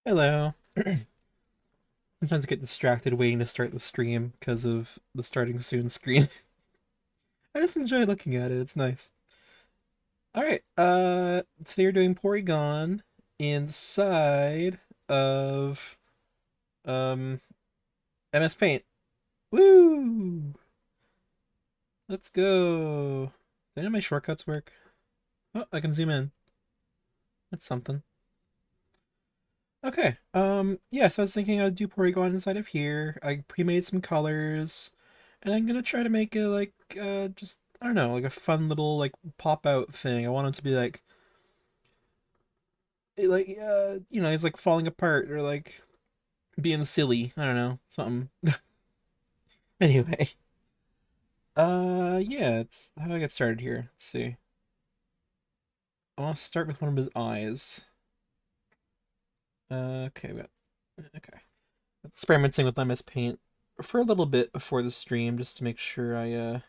Hello. Sometimes I get distracted waiting to start the stream because of the starting soon screen. I just enjoy looking at it. It's nice. All right. Today we're doing Porygon inside of um MS Paint. Woo! Let's go. Do any of my shortcuts work? Oh, I can zoom in. That's something. Okay. Yeah, so I was thinking I'd do Porygon inside of here. I pre-made some colors, and I'm gonna try to make it like just I don't know, like a fun little like pop out thing. I want it to be he's like falling apart or like being silly. I don't know, something. Anyway. Yeah, it's how do I get started here? Let's see. I want to start with one of his eyes. Okay, okay. Experimenting with MS Paint for a little bit before the stream just to make sure I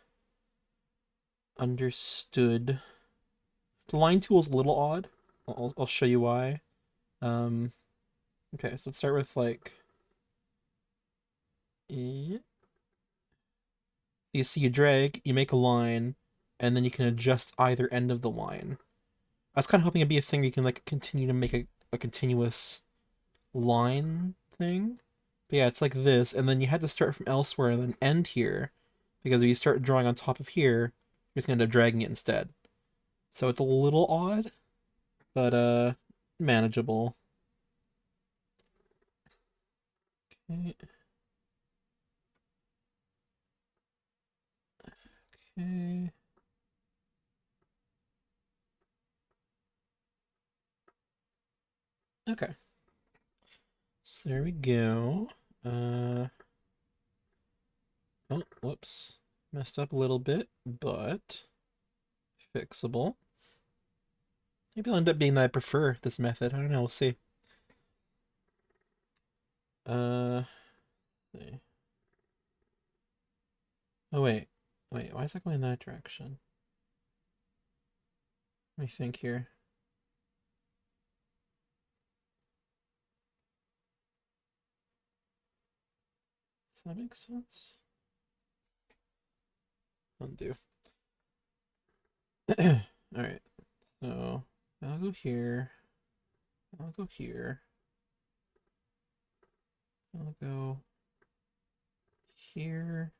understood. The line tool is a little odd. I'll show you why. Um, okay, so let's start with like, you see you drag, you make a line, and then you can adjust either end of the line. I was kind of hoping it'd be a thing where you can like continue to make a continuous line thing. But yeah, it's like this, and then you had to start from elsewhere and then end here, because if you start drawing on top of here, you're just gonna end up dragging it instead. So it's a little odd, but manageable. Okay, okay, okay. So there we go. Oh, whoops. Messed up a little bit, but fixable. Maybe it'll end up being that I prefer this method. I don't know, we'll see. Uh, see. Oh wait, why is that going in that direction? Let me think here. Does that make sense? Undo. Alright, so I'll go here. I'll go here. I'll go here.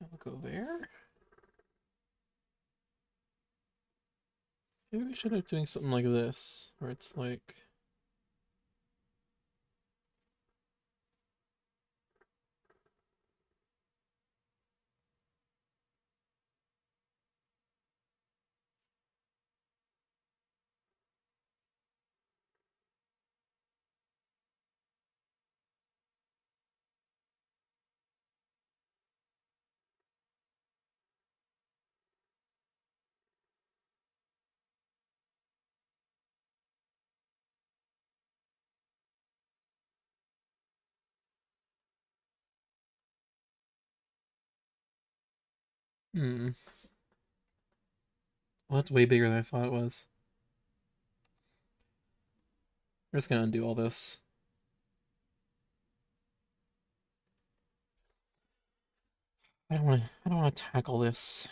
I'll go there. Maybe we should have doing something like this, where it's like hmm. Well, that's way bigger than I thought it was. We're just gonna undo all this. I don't wanna tackle this.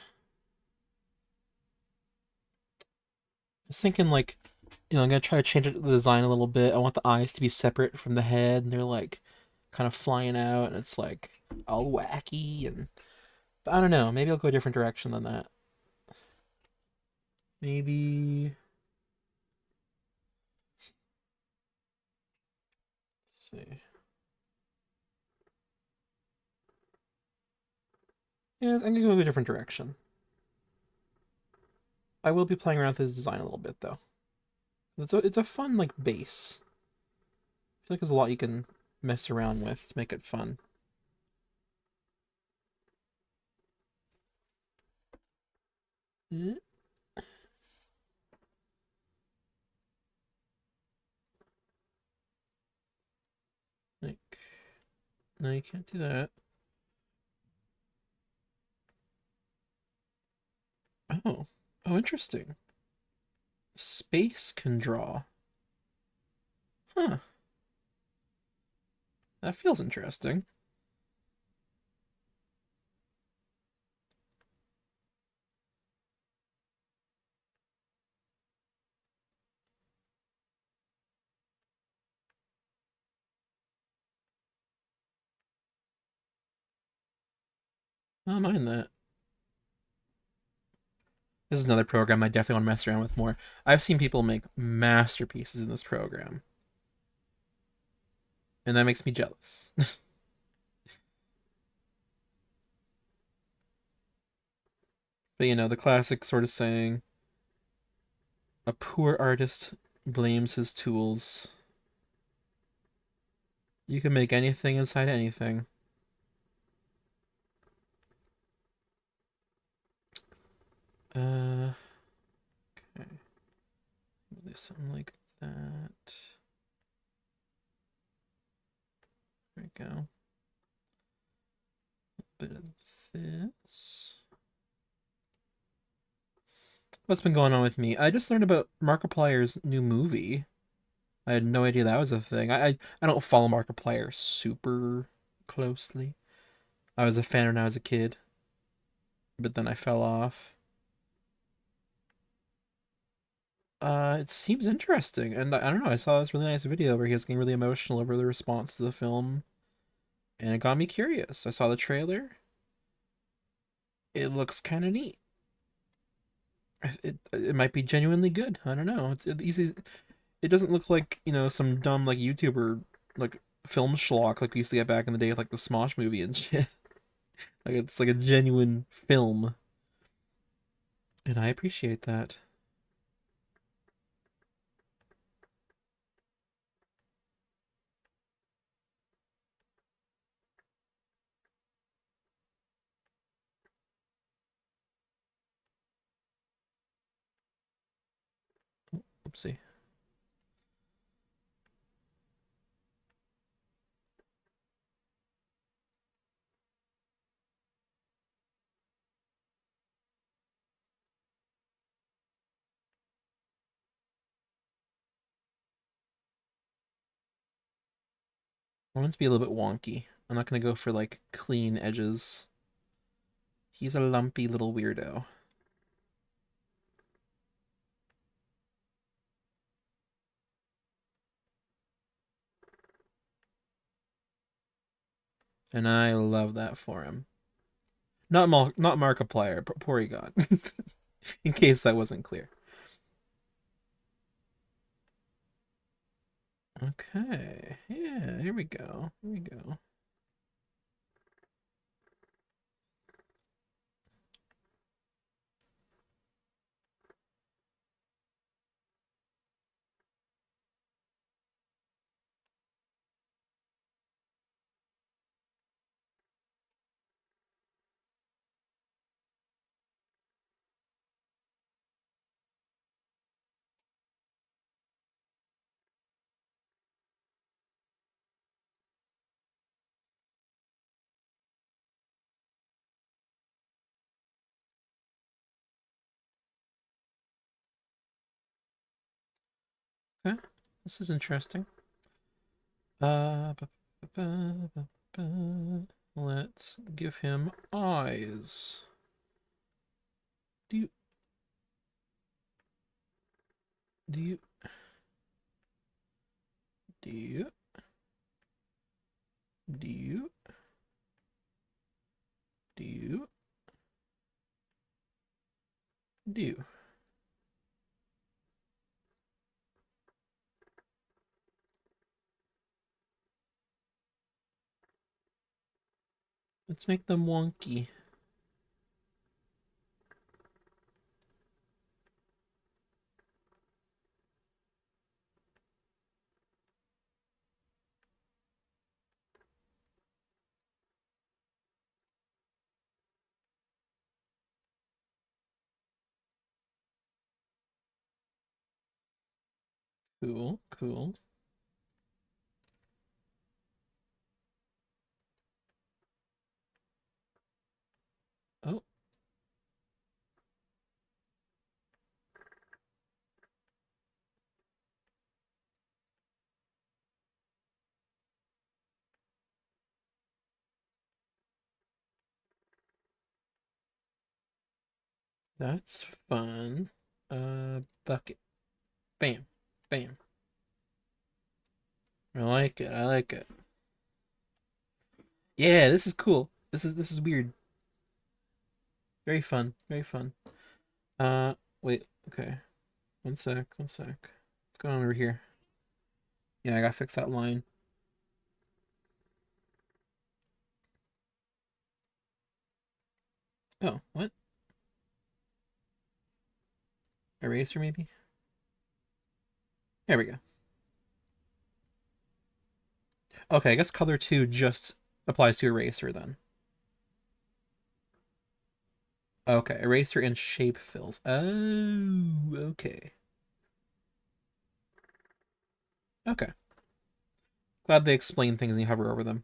I was thinking like, I'm gonna try to change the design a little bit. I want the eyes to be separate from the head, and they're like kind of flying out, and it's like all wacky and but I don't know. Maybe I'll go a different direction than that. Maybe let's see. Yeah, I'm gonna go a different direction. I will be playing around with this design a little bit though. It's a fun like base. I feel like there's a lot you can mess around with to make it fun. Eh, Like, no, you can't do that. Oh, oh, interesting. Space can draw. Huh. That feels interesting. I don't mind that. This is another program I definitely want to mess around with more. I've seen people make masterpieces in this program, and that makes me jealous. But the classic sort of saying, a poor artist blames his tools. You can make anything inside anything. Okay. Do something like that. There we go. A bit of this. What's been going on with me? I just learned about Markiplier's new movie. I had no idea that was a thing. I don't follow Markiplier super closely. I was a fan when I was a kid, but then I fell off. It seems interesting, and I don't know. I saw this really nice video where he was getting really emotional over the response to the film, and it got me curious. I saw the trailer. It looks kind of neat. It might be genuinely good. I don't know. It doesn't look like some dumb like YouTuber like film schlock like we used to get back in the day with like the Smosh movie and shit. Like it's like a genuine film, and I appreciate that. Oopsie. I want it to be a little bit wonky. I'm not gonna go for like clean edges. He's a lumpy little weirdo. And I love that for him. Not Markiplier, but Porygon. In case that wasn't clear. Okay. Yeah, here we go. Here we go. Okay. This is interesting. Ba, ba, ba, ba. Let's give him eyes. Do you do you do you do you do you do? Let's make them wonky. Cool, cool. Oh, That's fun. Bucket. Bam. Bam. I like it. I like it. Yeah, this is cool. This is weird. Very fun. Very fun. Wait. Okay. One sec. One sec. What's going on over here? Yeah, I gotta fix that line. Oh, what? Eraser, maybe? There we go. Okay, I guess color 2 just applies to eraser then. Okay, eraser and shape fills. Oh, okay. Okay. Glad they explain things and you hover over them.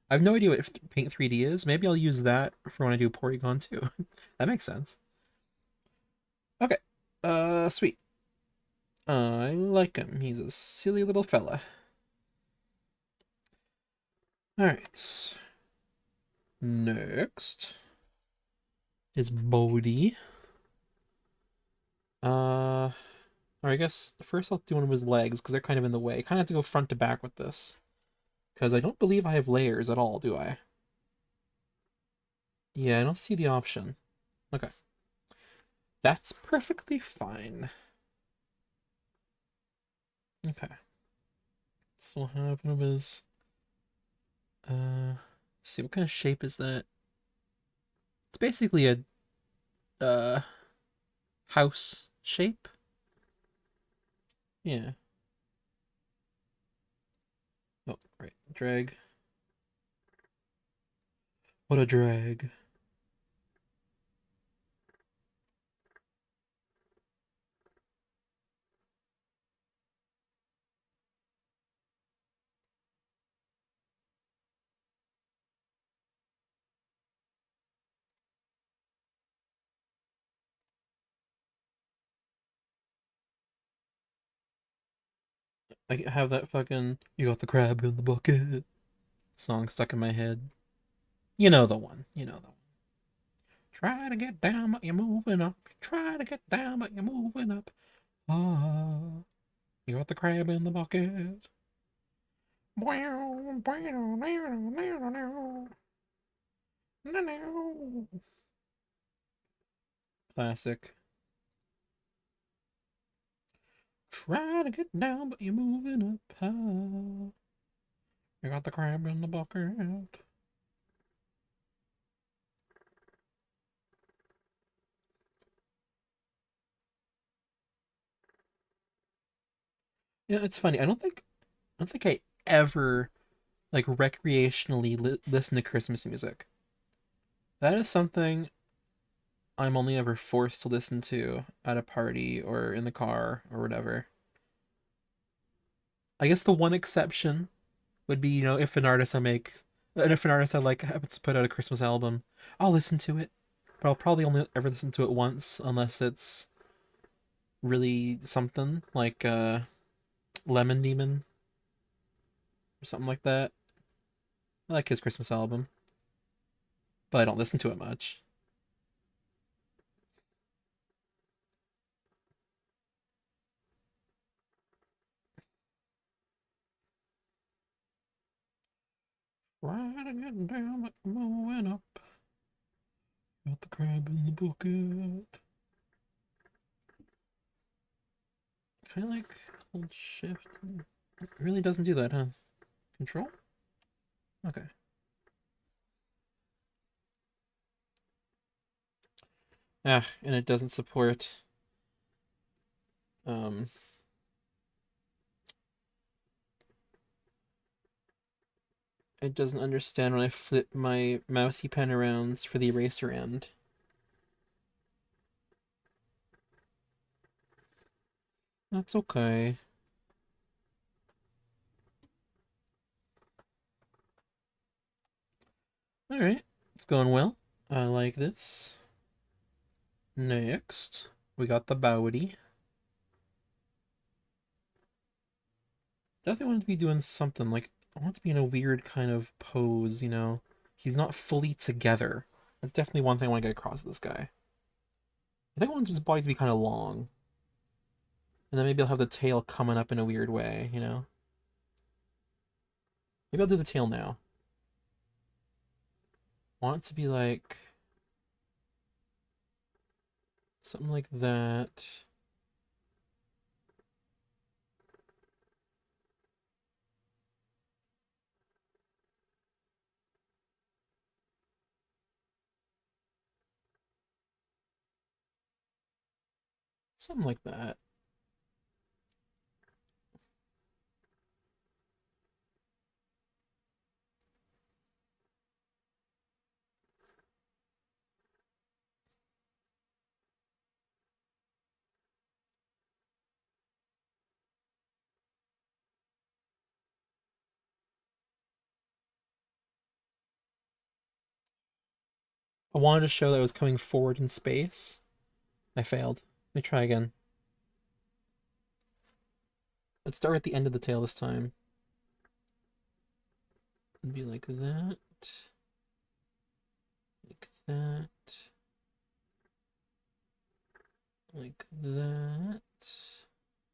I have no idea what Paint 3D is. Maybe I'll use that for when I do Porygon too. That makes sense. Okay. Sweet. I like him. He's a silly little fella. Alright. Next is Bodhi. Or I guess first I'll do one of his legs because they're kind of in the way. I kind of have to go front to back with this because I don't believe I have layers at all, do I? Yeah, I don't see the option. Okay. That's perfectly fine. Okay. So we'll have one of his let's see what kind of shape is that? It's basically a uh house shape. Yeah. Oh, right. Drag. What a drag. I have that fucking "You got the crab in the bucket" song stuck in my head. You know the one. You know the one. Try to get down, but you're moving up. Try to get down, but you're moving up. Ah, you got the crab in the bucket. Classic. Try to get down, but you're moving up. Ah, you got the crab in the bucket. Yeah, it's funny. I don't think I ever like recreationally listen to Christmas music. That is something I'm only ever forced to listen to at a party or in the car or whatever. I guess the one exception would be, if an artist I make, and if an artist I like happens to put out a Christmas album, I'll listen to it. But I'll probably only ever listen to it once unless it's really something like Lemon Demon or something like that. I like his Christmas album, but I don't listen to it much. Riding it down, but moving up. Got the crab in the bucket. Kind of like hold shift. It really doesn't do that, huh? Control? Okay. Ah, and it doesn't support um it doesn't understand when I flip my mousey pen around for the eraser end. That's okay. Alright. It's going well. I like this. Next, we got the Bowdy. Definitely want to be doing something like I want to be in a weird kind of pose. He's not fully together. That's definitely one thing I want to get across with this guy. I think I want his body to be kind of long. And then maybe I'll have the tail coming up in a weird way, you know? Maybe I'll do the tail now. I want it to be like something like that. Something like that. I wanted to show that I was coming forward in space. I failed. Let me try again. Let's start at the end of the tail this time. And be like that. Like that. Like that.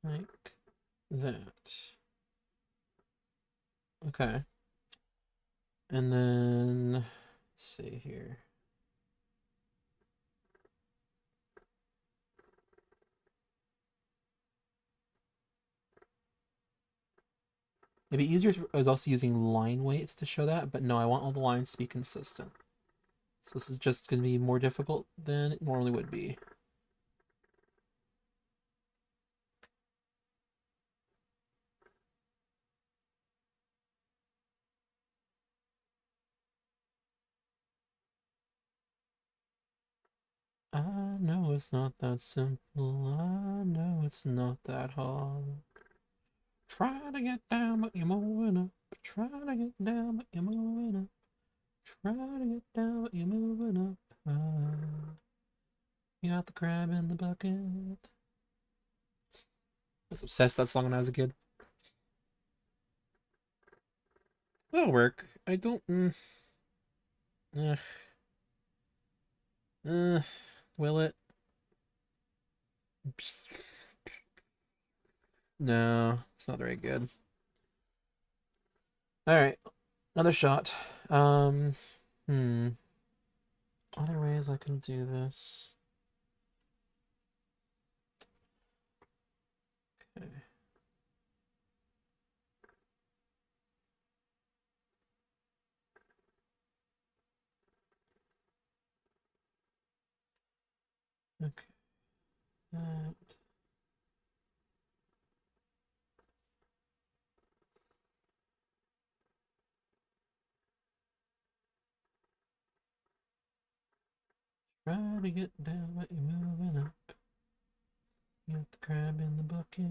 Like that. Okay. And then, let's see here. It'd be easier if I was also using line weights to show that, but no, I want all the lines to be consistent. So this is just going to be more difficult than it normally would be. I know it's not that simple. I know it's not that hard. Try to get down, but you're moving up. Try to get down, but you're moving up. Try to get down, but you're moving up. You got the crab in the bucket. I was obsessed with that song when I was a kid. That'll work. I don't. Ugh. Will it? No, it's not very good. All right, another shot. Um, hmm. Other ways I can do this. Okay. Okay. That. Try to get down, but you're moving up. You got the crab in the bucket.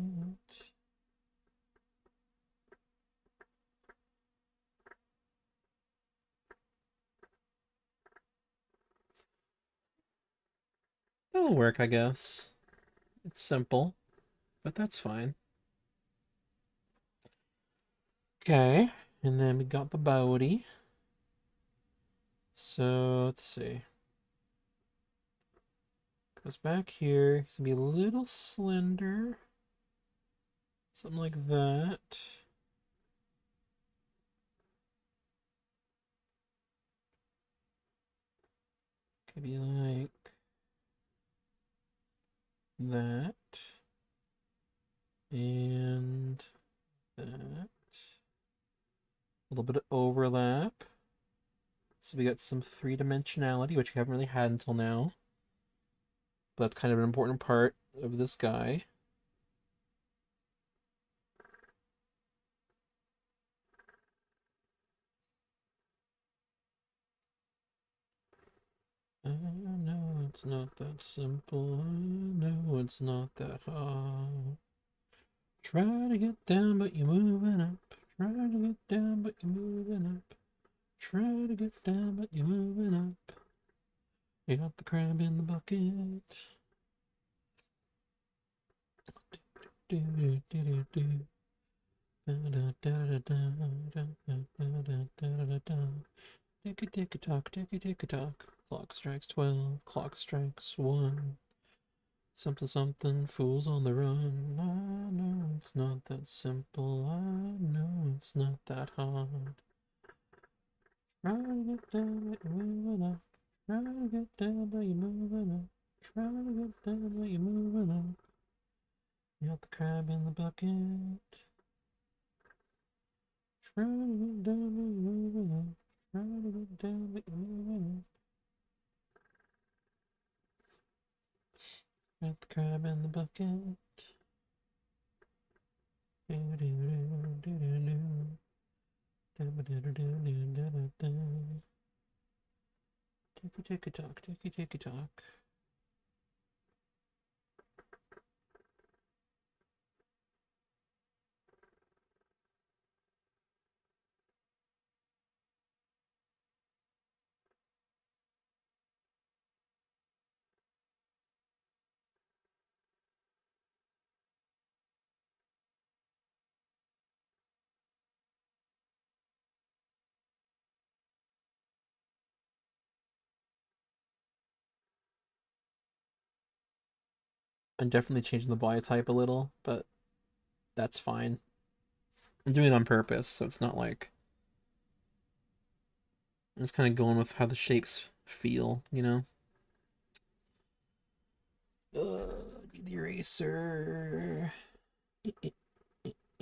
That'll work, I guess. It's simple, but that's fine. Okay, and then we got the body. So let's see. Goes back here. He's gonna be a little slender. Something like that. Could be like that. And that. A little bit of overlap. So we got some three-dimensionality, which we haven't really had until now. But that's kind of an important part of this guy. I know it's not that simple. I know it's not that hard. Try to get down, but you're moving up. Try to get down, but you're moving up. Try to get down, but you're moving up. You got the crab in the bucket. Do, do, do, do, do. Ticky ticky tock, ticky ticky tock. Clock strikes 12, clock strikes 1. Something, something, fools on the run. I know it's not that simple. I know it's not that hard. Try to get down, but you're moving up. Try to get down, but you're moving up. Try to get down, but you're moving up. You got the crab in the bucket. Try to get down, but you're moving up. Try to get down, but you're moving up. Got the crab in the bucket. Do do do do do do. Ticky tock, ticky tock. I'm definitely changing the body type a little, but that's fine. I'm doing it on purpose, so it's not like I'm just kind of going with how the shapes feel, you know? Need the eraser.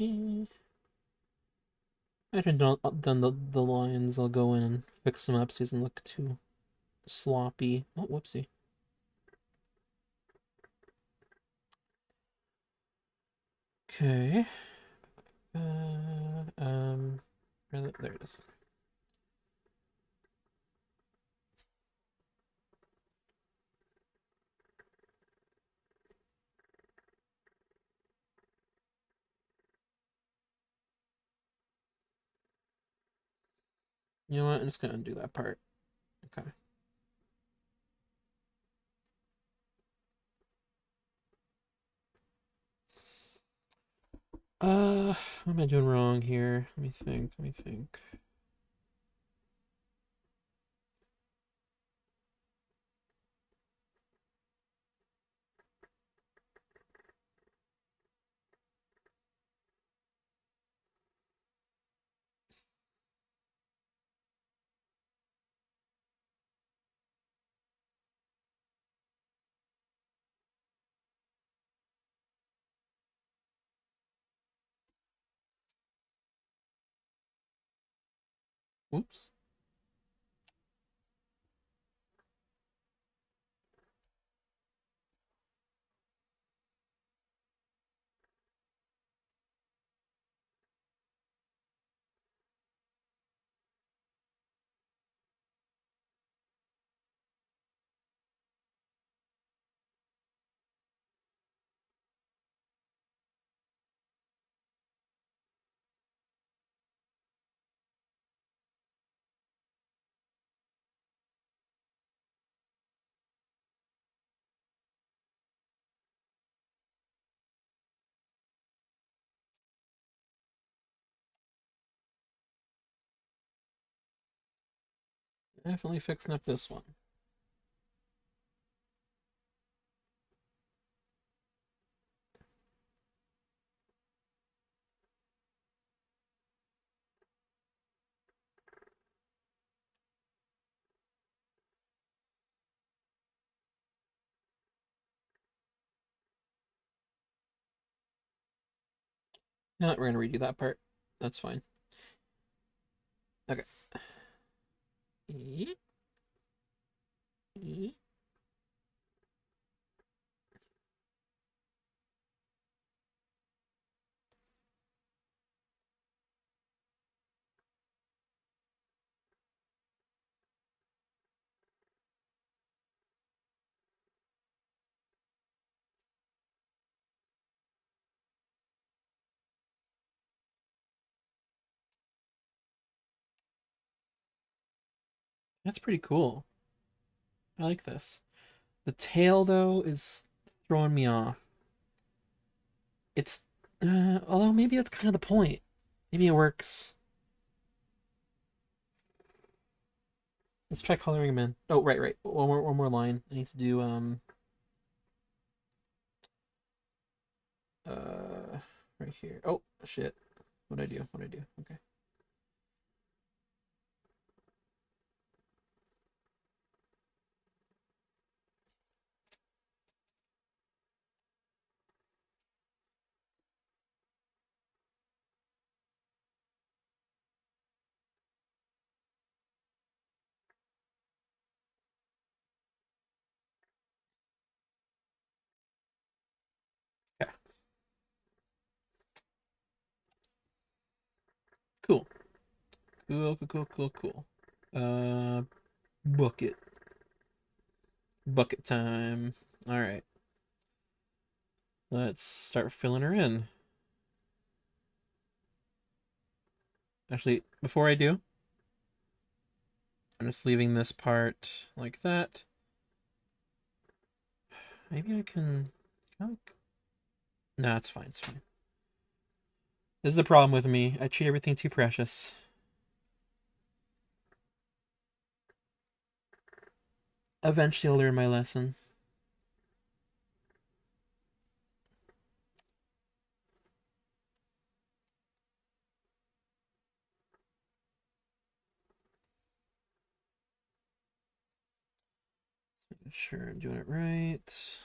I haven't done the lines. I'll go in and fix them up so it doesn't look too sloppy. Oh, whoopsie. Okay. There it is. You know what? I'm just gonna undo that part. Okay. What am I doing wrong here? Let me think. Let me think. Oops. Definitely fixing up this one. No, we're gonna redo that part. That's fine. Okay. That's pretty cool. I like this. The tail, though, is throwing me off. It's, although maybe that's kind of the point. Maybe it works. Let's try coloring him in. Oh, right. One more line. I need to do, Right here. Oh, shit. What'd I do? What'd I do? Okay. Okay. Cool. Cool, cool, cool, cool, cool. Bucket. Bucket time. All right. Let's start filling her in. Actually, before I do, I'm just leaving this part like that. Maybe I can... Oh, nah, it's fine, it's fine. This is the problem with me. I treat everything too precious. Eventually I'll learn my lesson. Making sure I'm doing it right.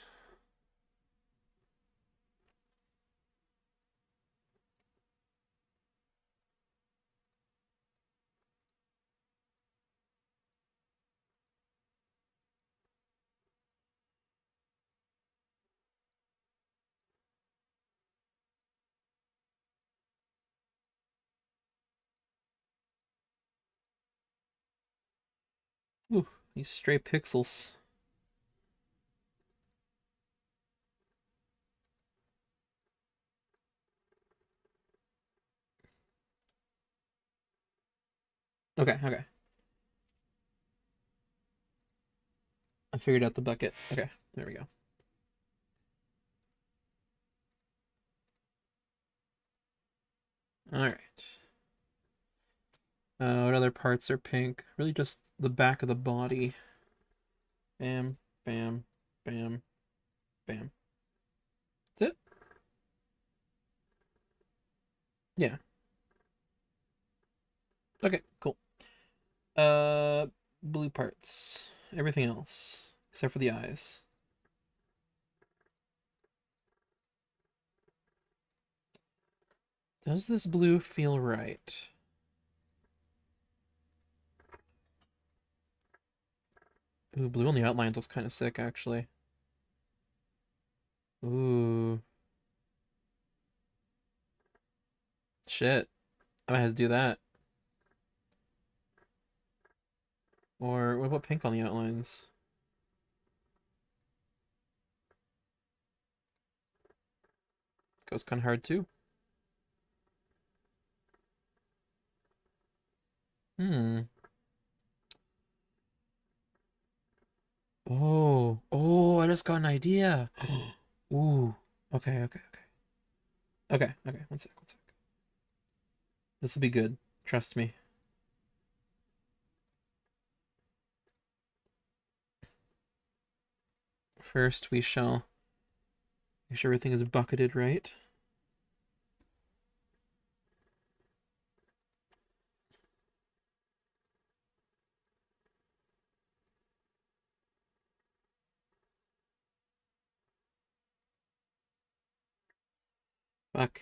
Ooh, these stray pixels. Okay, okay. I figured out the bucket. Okay, there we go. All right. What other parts are pink? Really just the back of the body. Bam, bam, bam, bam. That's it? Yeah. Okay, cool. Uh, blue parts. Everything else. Except for the eyes. Does this blue feel right? Ooh, blue on the outlines looks kind of sick, actually. Ooh, shit. I might have to do that. Or what about pink on the outlines? Goes kind of hard too. Hmm. Oh, oh, I just got an idea. Ooh. Okay, okay, okay. Okay, okay. One sec, one sec. This will be good. Trust me. First, we shall make sure everything is bucketed right. Fuck.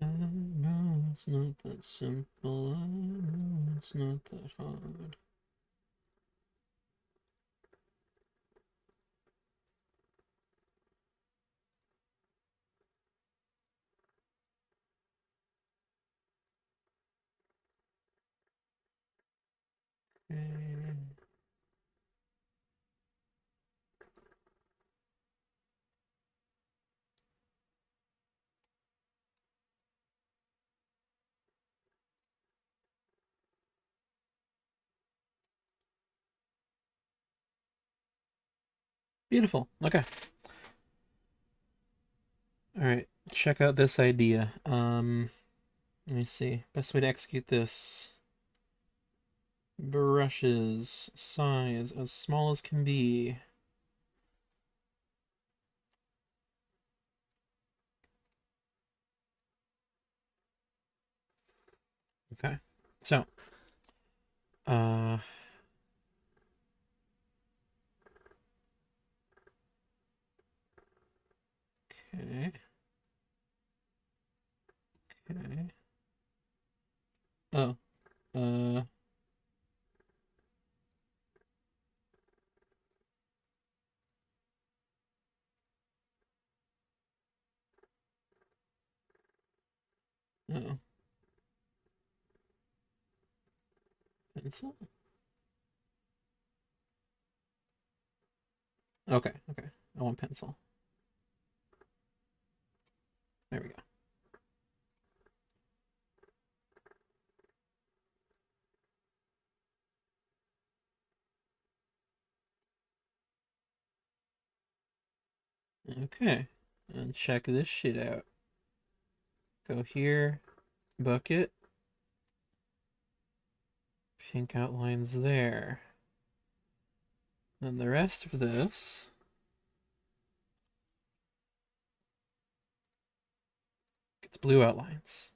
No, it's not that simple. It's not that hard. Beautiful. Okay. All right. Check out this idea. Let me see. Best way to execute this. Brushes, size, as small as can be. Okay. So, uh, okay. Okay. Oh, uh, oh, pencil? Okay, okay. I want pencil. There we go. Okay. And check this shit out. Go here, bucket, pink outlines there. Then the rest of this, gets blue outlines.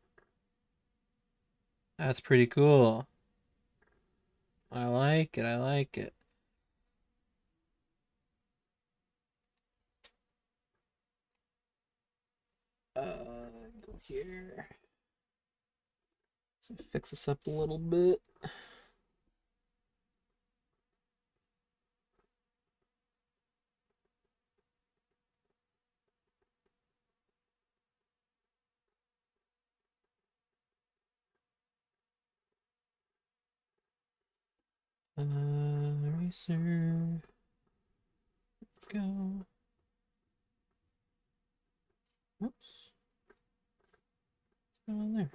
That's pretty cool. I like it, I like it. Go here. So fix this up a little bit. Eraser. Go. Whoops. What's going on there?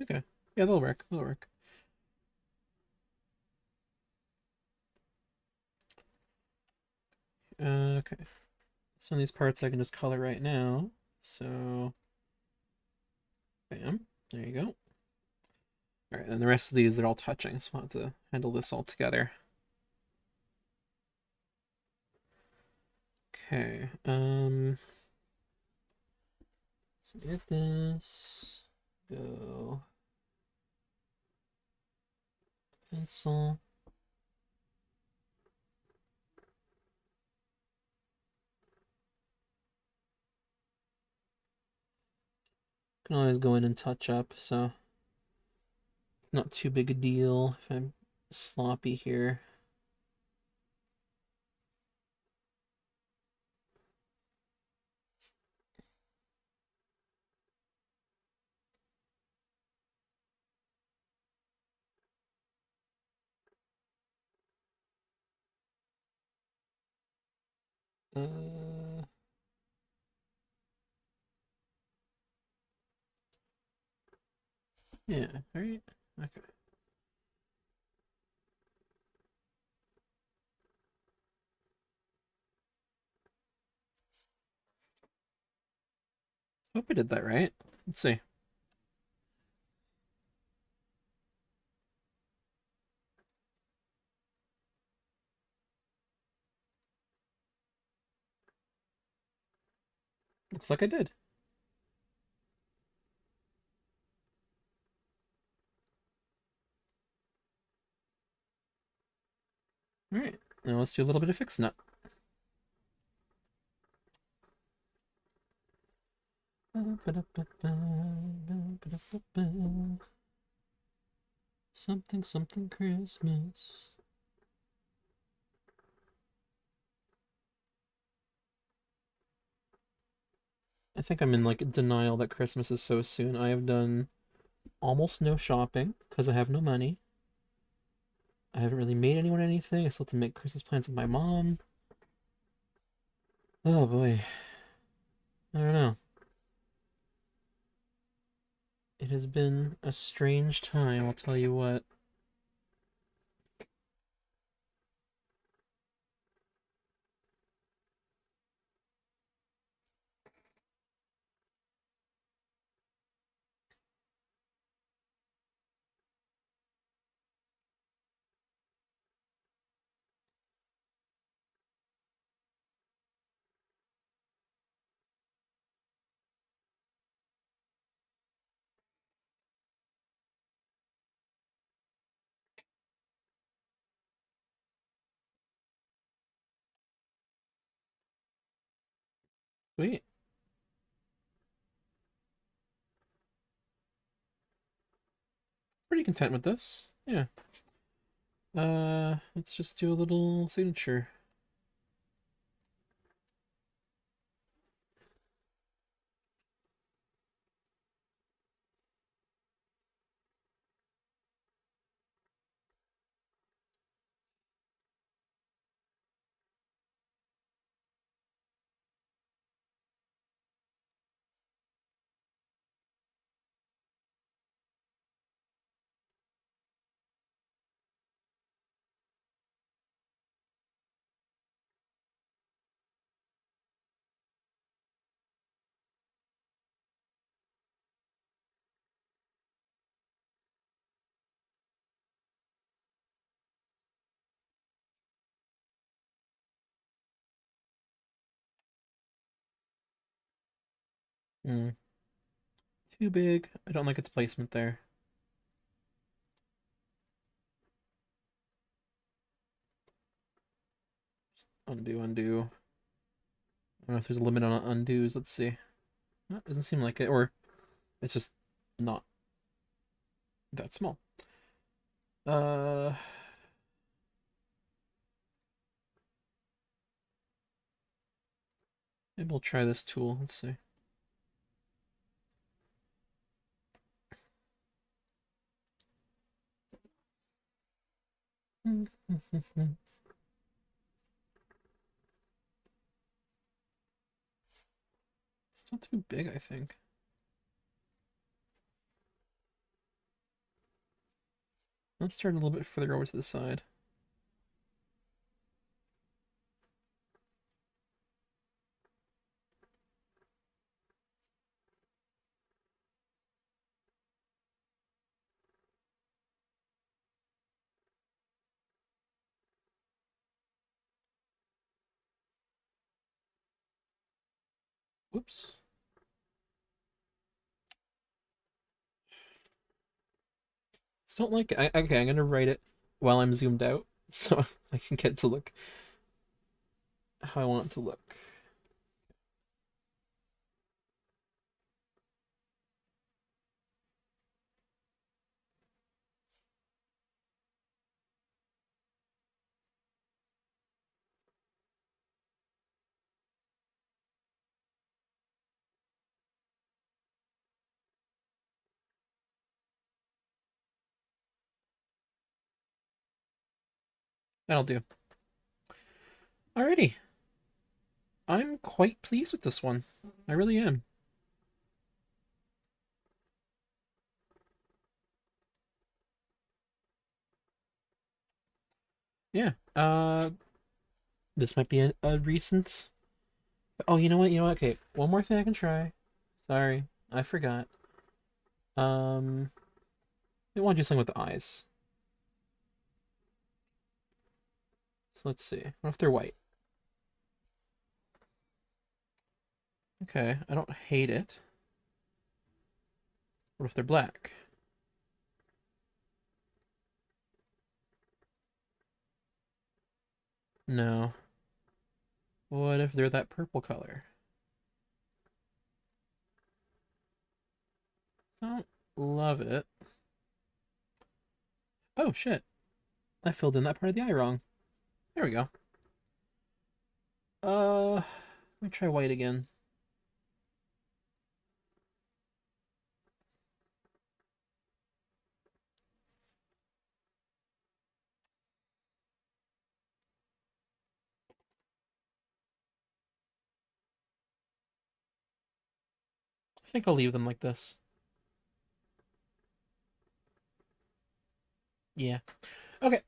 Okay. Yeah, that'll work. That'll work. Okay. Some of these parts I can just color right now. So, bam. There you go. All right, and the rest of these, they're all touching, so I'll have to handle this all together. Okay. So get this. Go. Pencil. Can always go in and touch up, so not too big a deal if I'm sloppy here. Uh, yeah, right? Okay. Hope I did that right. Let's see. Looks like I did. Alright, now let's do a little bit of fix nut. Something, something Christmas. I think I'm in like denial that Christmas is so soon. I have done almost no shopping because I have no money. I haven't really made anyone anything. I still have to make Christmas plans with my mom. Oh boy. I don't know. It has been a strange time, I'll tell you what. Sweet. Pretty content with this. Yeah. Let's just do a little signature. Hmm. Too big. I don't like its placement there. Undo, undo. I don't know if there's a limit on undos. Let's see. No, doesn't seem like it. Or it's just not that small. Uh, Maybe we'll try this tool. Let's see. Still too big, I think. Let's start a little bit further over to the side. Whoops. Still don't like it. Okay, I'm gonna write it while I'm zoomed out so I can get to look how I want it to look. That'll do. Alrighty. I'm quite pleased with this one. I really am. Yeah. This might be a recent. Oh, you know what? You know what? Okay, one more thing I can try. Sorry, I forgot. Um, I want to do something with the eyes. So let's see. What if they're white? Okay, I don't hate it. What if they're black? No. What if they're that purple color? Don't love it. Oh, shit. I filled in that part of the eye wrong. There we go. Let me try white again. I think I'll leave them like this. Yeah. Okay.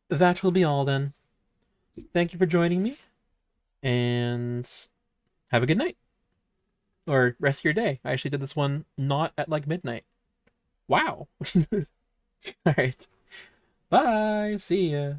That will be all then. Thank you for joining me, and have a good night. Or rest of your day. I actually did this one not at like midnight. Wow. All right. Bye. See ya.